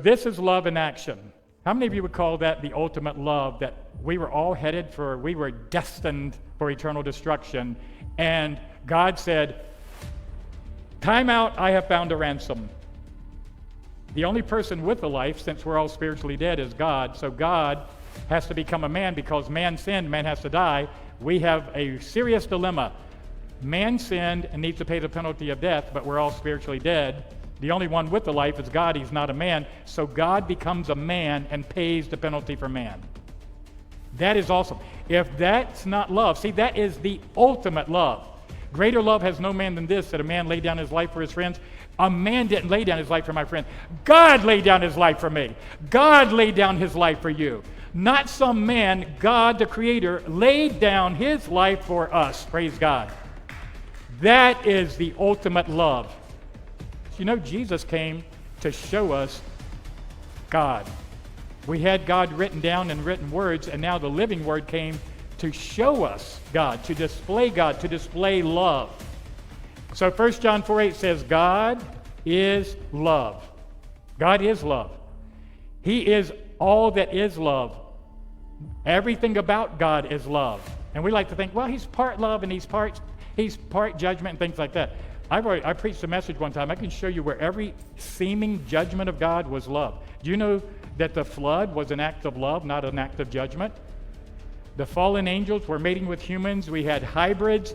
this is love in action. How many of you would call that the ultimate love, that we were all headed for, we were destined for eternal destruction, and God said, time out, I have found a ransom. The only person with a life, since we're all spiritually dead, is God. So God has to become a man because man sinned, man has to die. We have a serious dilemma. Man sinned and needs to pay the penalty of death, but we're all spiritually dead. The only one with the life is God. He's not a man. So God becomes a man and pays the penalty for man. That is awesome. If that's not love, see, that is the ultimate love. Greater love has no man than this, that a man lay down his life for his friends. A man didn't lay down his life for my friend. God laid down his life for me. God laid down his life for you. Not some man. God, the Creator, laid down his life for us. Praise God. That is the ultimate love. You know, Jesus came to show us God. We had God written down in written words, and now the living word came to show us God, to display love. So 1 John 4:8 says, God is love. God is love. He is all that is love. Everything about God is love. And we like to think, well, he's part love and he's part judgment and things like that. I preached a message one time. I can show you where every seeming judgment of God was love. Do you know that the flood was an act of love, not an act of judgment? The fallen angels were mating with humans. We had hybrids.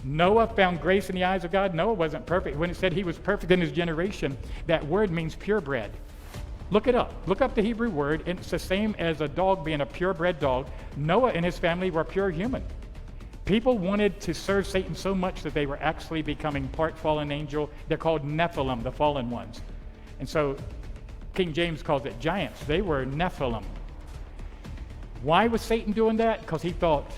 Noah found grace in the eyes of God. Noah wasn't perfect. When it said he was perfect in his generation, that word means purebred. Look it up. Look up the Hebrew word. It's the same as a dog being a purebred dog. Noah and his family were pure human. People wanted to serve Satan so much that they were actually becoming part fallen angel. They're called Nephilim, the fallen ones. And so King James calls it giants. They were Nephilim. Why was Satan doing that? Because he thought,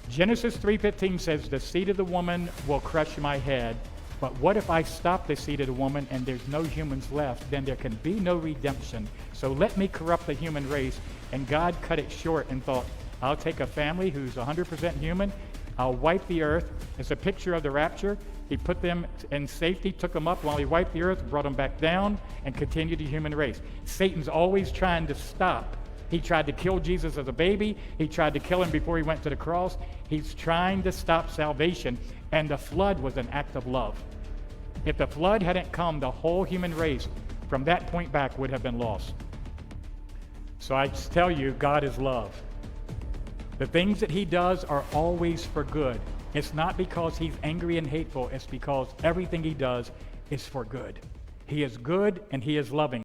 Genesis 3:15 says, the seed of the woman will crush my head. But what if I stop the seed of the woman and there's no humans left? Then there can be no redemption. So let me corrupt the human race. And God cut it short and thought, I'll take a family who's 100% human. I'll wipe the earth. It's a picture of the rapture. He put them in safety, took them up while he wiped the earth, brought them back down, and continued the human race. Satan's always trying to stop. He tried to kill Jesus as a baby. He tried to kill him before he went to the cross. He's trying to stop salvation, and the flood was an act of love. If the flood hadn't come, the whole human race from that point back would have been lost. So I tell you, God is love. The things that he does are always for good. It's not because he's angry and hateful. It's because everything he does is for good. He is good and he is loving.